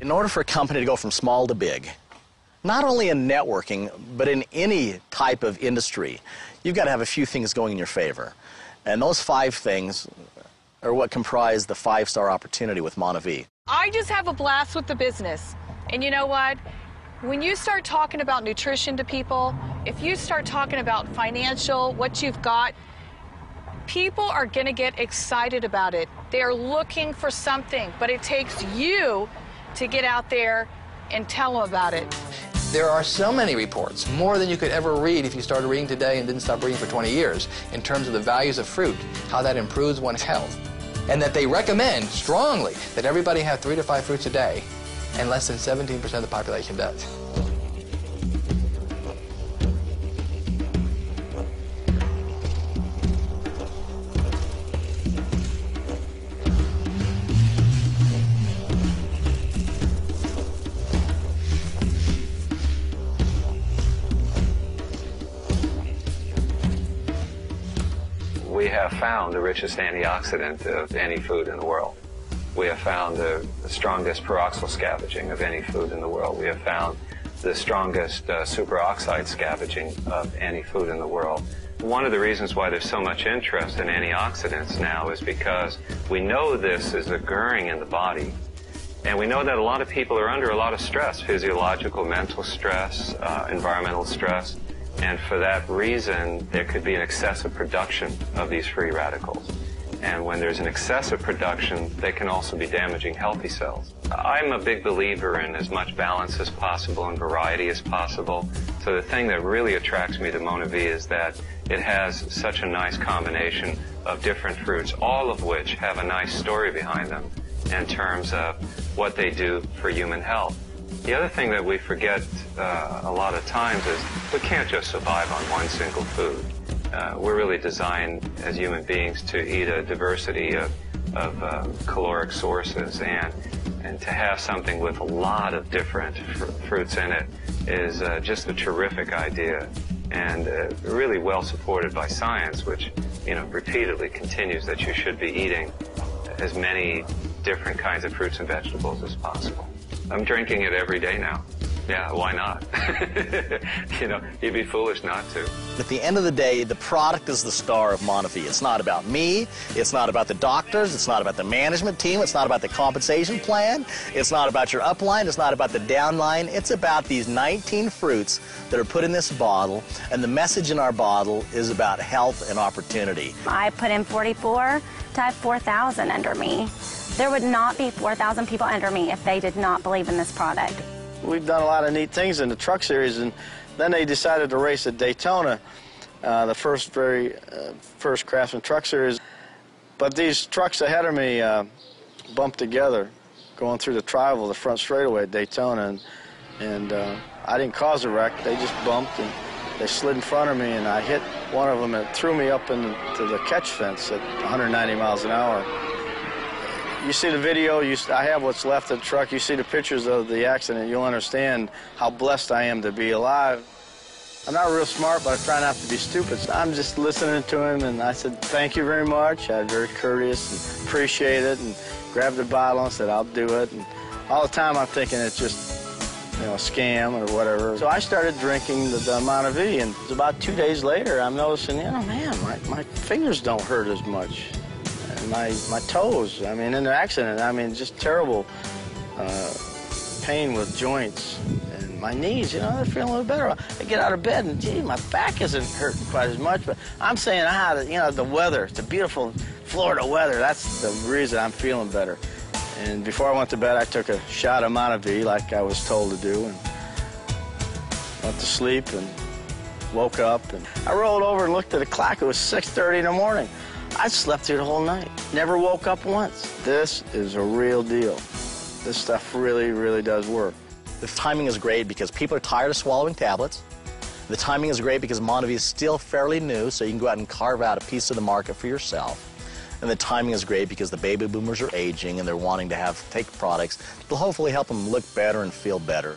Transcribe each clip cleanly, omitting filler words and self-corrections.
In order for a company to go from small to big, not only in networking, but in any type of industry, you've got to have a few things going in your favor. And those 5 things are what comprise the 5-star opportunity with MonaVie. I just have a blast with the business. And you know what? When you start talking about nutrition to people, if you start talking about financial, what you've got, people are going to get excited about it. They're looking for something, but it takes you to get out there and tell them about it. There are so many reports, more than you could ever read if you started reading today and didn't stop reading for 20 years, in terms of the values of fruit, how that improves one's health, and that they recommend strongly that everybody have 3 to 5 fruits a day, and less than 17% of the population does. We have found the richest antioxidant of any food in the world. We have found the strongest peroxyl scavenging of any food in the world. We have found the strongest superoxide scavenging of any food in the world. One of the reasons why there's so much interest in antioxidants now is because we know this is occurring in the body. And we know that a lot of people are under a lot of stress, physiological, mental stress, environmental stress. And for that reason, there could be an excessive production of these free radicals. And when there's an excessive production, they can also be damaging healthy cells. I'm a big believer in as much balance as possible and variety as possible. So the thing that really attracts me to MonaVie is that it has such a nice combination of different fruits, all of which have a nice story behind them in terms of what they do for human health. The other thing that we forget a lot of times is we can't just survive on one single food. We're really designed as human beings to eat a diversity of caloric sources, and to have something with a lot of different fruits in it is just a terrific idea, and really well supported by science, which repeatedly continues that you should be eating as many different kinds of fruits and vegetables as possible. I'm drinking it every day now. Yeah, why not? You'd be foolish not to. At the end of the day, the product is the star of MonaVie. It's not about me. It's not about the doctors. It's not about the management team. It's not about the compensation plan. It's not about your upline. It's not about the downline. It's about these 19 fruits that are put in this bottle, and the message in our bottle is about health and opportunity. I put in 44 to have 4,000 under me. There would not be 4,000 people under me if they did not believe in this product. We've done a lot of neat things in the truck series, and then they decided to race at Daytona, the first Craftsman Truck Series. But these trucks ahead of me bumped together going through the Triangle, the front straightaway at Daytona, and I didn't cause a wreck. They just bumped, and they slid in front of me, and I hit one of them and threw me up into the catch fence at 190 miles an hour. You see the video, I have what's left of the truck, you see the pictures of the accident, you'll understand how blessed I am to be alive. I'm not real smart, but I try not to be stupid. So I'm just listening to him, and I said, thank you very much. I was very courteous and appreciate it, and grabbed the bottle and said, I'll do it. And all the time I'm thinking it's just, a scam or whatever. So I started drinking the MonaVie, and about 2 days later, I'm noticing, man, my fingers don't hurt as much. My toes, in the accident, just terrible pain with joints. And my knees, they're feeling a little better. I get out of bed and, gee, my back isn't hurting quite as much. But I'm saying, the weather, the beautiful Florida weather, that's the reason I'm feeling better. And before I went to bed, I took a shot of MonaVie like I was told to do, and went to sleep and woke up. And I rolled over and looked at the clock. It was 6:30 in the morning. I slept through the whole night. Never woke up once. This is a real deal. This stuff really, really does work. The timing is great because people are tired of swallowing tablets. The timing is great because MonaVie is still fairly new, so you can go out and carve out a piece of the market for yourself. And the timing is great because the baby boomers are aging and they're wanting to take products that'll hopefully help them look better and feel better.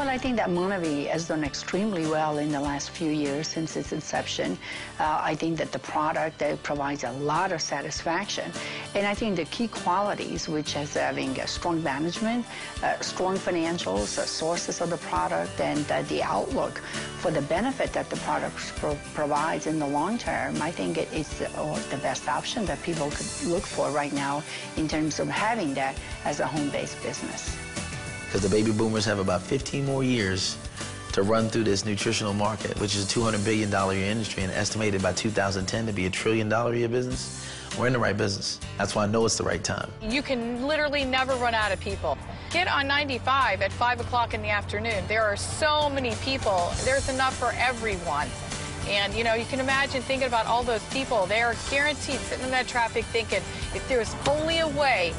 Well, I think that MonaVie has done extremely well in the last few years since its inception. I think that the product provides a lot of satisfaction. And I think the key qualities, which is having a strong management, strong financials, sources of the product, and the outlook for the benefit that the product provides in the long term, I think it's the best option that people could look for right now in terms of having that as a home-based business. Because the baby boomers have about 15 more years to run through this nutritional market, which is a $200 billion a year industry and estimated by 2010 to be $1 trillion a year business. We're in the right business. That's why I know it's the right time. You can literally never run out of people. Get on 95 at 5 o'clock in the afternoon. There are so many people. There's enough for everyone. And, you know, you can imagine thinking about all those people. They are guaranteed sitting in that traffic thinking, if there was only a way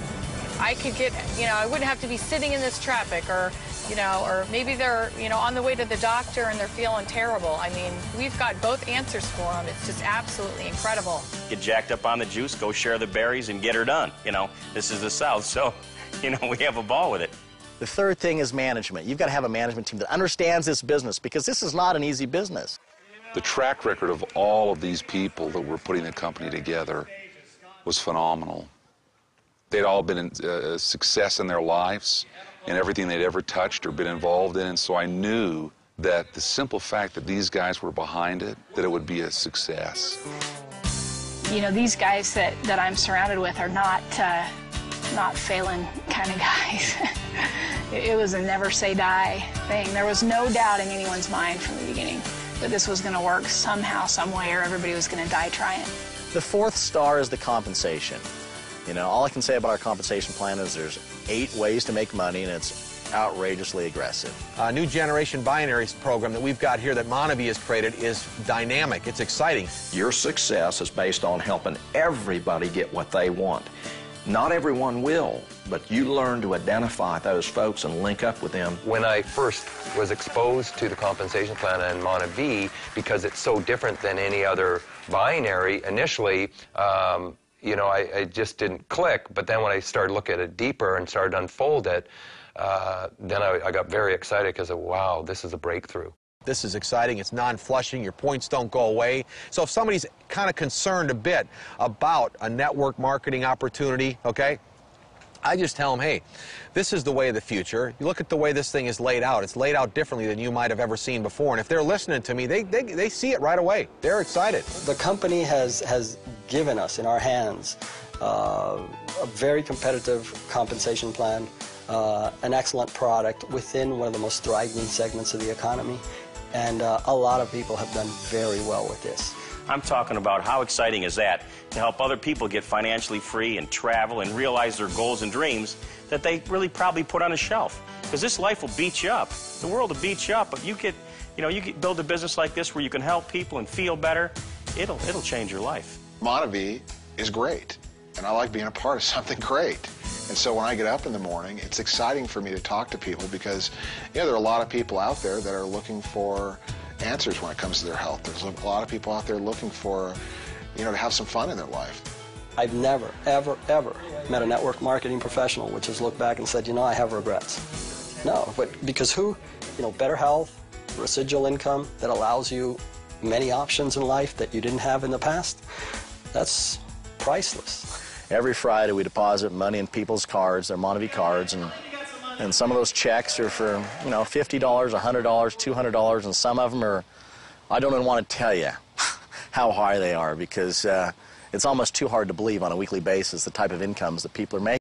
I could get, you know, I wouldn't have to be sitting in this traffic, or, you know, or maybe they're, you know, on the way to the doctor and they're feeling terrible. I mean, we've got both answers for them. It's just absolutely incredible. Get jacked up on the juice, go share the berries, and get her done. You know, this is the South, so, you know, we have a ball with it. The third thing is management. You've got to have a management team that understands this business, because this is not an easy business. The track record of all of these people that were putting the company together was phenomenal. They'd all been a success in their lives in everything they'd ever touched or been involved in, and so I knew that the simple fact that these guys were behind it, that it would be a success. You know, these guys that I'm surrounded with are not failing kind of guys. It was a never say die thing. There was no doubt in anyone's mind from the beginning that this was going to work somehow, some way, or everybody was going to die trying. The fourth star is the compensation. You know, all I can say about our compensation plan is there's 8 ways to make money, and it's outrageously aggressive. A new generation binaries program that we've got here that MonaVie has created is dynamic. It's exciting. Your success is based on helping everybody get what they want. Not everyone will, but you learn to identify those folks and link up with them. When I first was exposed to the compensation plan and MonaVie, because it's so different than any other binary, initially, you know, I just didn't click, but then when I started looking at it deeper and started to unfold it, then I got very excited because, wow, this is a breakthrough. This is exciting. It's non-flushing. Your points don't go away. So if somebody's kind of concerned a bit about a network marketing opportunity, okay, I just tell them, hey, this is the way of the future. You look at the way this thing is laid out. It's laid out differently than you might have ever seen before. And if they're listening to me, they see it right away. They're excited. The company has given us in our hands a very competitive compensation plan, an excellent product within one of the most thriving segments of the economy. And a lot of people have done very well with this. I'm talking about how exciting is that to help other people get financially free and travel and realize their goals and dreams that they really probably put on a shelf. Because this life will beat you up. The world will beat you up. But you could build a business like this where you can help people and feel better. It'll change your life. MonaVie is great, and I like being a part of something great. And so when I get up in the morning, it's exciting for me to talk to people because, you know, there are a lot of people out there that are looking for answers when it comes to their health. There's a lot of people out there looking for, you know, to have some fun in their life. I've never, ever, ever met a network marketing professional which has looked back and said, you know, I have regrets. No, but because who? You know, better health, residual income that allows you many options in life that you didn't have in the past, that's priceless. Every Friday we deposit money in people's cards, their MonaVie cards, and some of those checks are for, you know, $50, $100, $200, and some of them are, I don't even want to tell you how high they are because it's almost too hard to believe on a weekly basis the type of incomes that people are making.